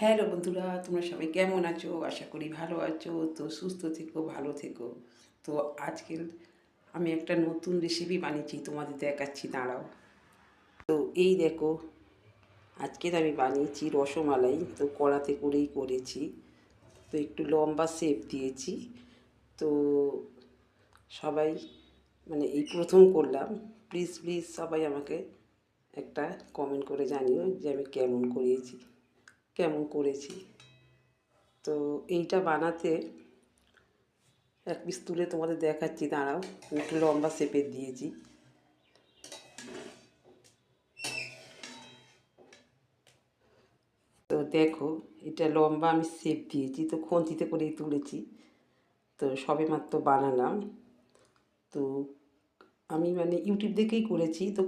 Hello বন্ধুরা, তোমরা সবাই কেমন আছো? আশা করি ভালো আছো। তো সুস্থ থেকো, ভালো থেকো। তো আজকে আমি একটা নতুন রেসিপি বানিয়েছি, তোমাদের দেখাচ্ছি, দাঁড়াও। তো এই দেখো, আজকের আমি বানিয়েছি রসমালাই। তো কড়াতে করেই করেছি। তো একটু লম্বা শেপ দিয়েছি। তো সবাই মানে এই প্রথম করলাম, প্লিজ প্লিজ সবাই আমাকে একটা কমেন্ট করে জানিও যে আমি কেমন করেছি। তো এইটা বানাতে এক পিস তুলে তোমাদের দেখাচ্ছি, দাঁড়াও। একটু লম্বা শেপের দিয়েছি। তো দেখো, এটা লম্বা আমি শেপ দিয়েছি, তো খন্তিতে করেই তুলেছি। তো সবে মাত্র বানালাম। তো আমি মানে ইউটিউব দেখেই করেছি। তো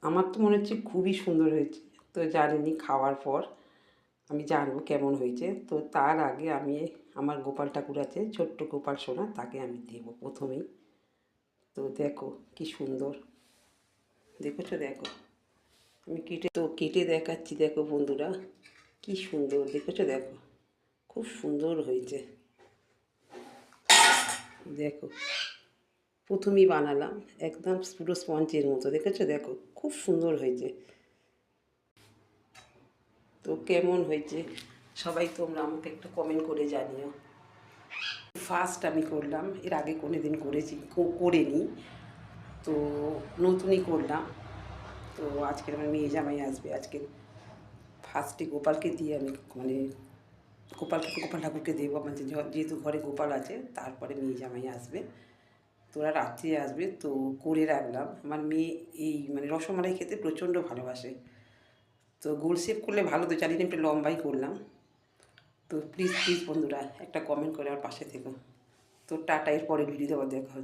আমার তো মনে হচ্ছে খুবই সুন্দর হয়েছে। তো জানিনি, খাওয়ার পর আমি জানবো কেমন হয়েছে। তো তার আগে আমি আমার গোপাল ঠাকুর আছে, ছোট্ট গোপাল সোনা, তাকে আমি দেবো প্রথমেই। তো দেখো কি সুন্দর, দেখেছো? দেখো, আমি কেটে দেখাচ্ছি। দেখো বন্ধুরা, কি সুন্দর, দেখেছো? দেখো, খুব সুন্দর হয়েছে। দেখো, প্রথমেই বানালাম, একদম পুরো স্পঞ্জের মতো, দেখেছো? দেখো, খুব সুন্দর হয়েছে। তো কেমন হয়েছে সবাই তোমরা আমাকে একটু কমেন্ট করে জানিও। ফার্স্ট আমি করলাম, এর আগে কোনো দিন করিনি। তো নতুনই করলাম। তো আজকের আমার মেয়ে জামাই আসবে। আজকে ফার্স্টে গোপালকে দিয়ে আমি মানে গোপাল ঠাকুরকে দেবো। আমার যেহেতু ঘরে গোপাল আছে, তারপরে মেয়ে জামাই আসবে। তোরা রাত্রে আসবে, তো করে রাখলাম। আমার মেয়ে এই মানে রসমালাই খেতে প্রচণ্ড ভালোবাসে। তো গোল শেপ করলে ভালো, তো জানি না, একটু লম্বাই করলাম। তো প্লিজ প্লিজ বন্ধুরা একটা কমেন্ট করে আমার পাশে থেকো। তো টাটা, এর পরে ভিডিও দেওয়া দেখা হচ্ছে।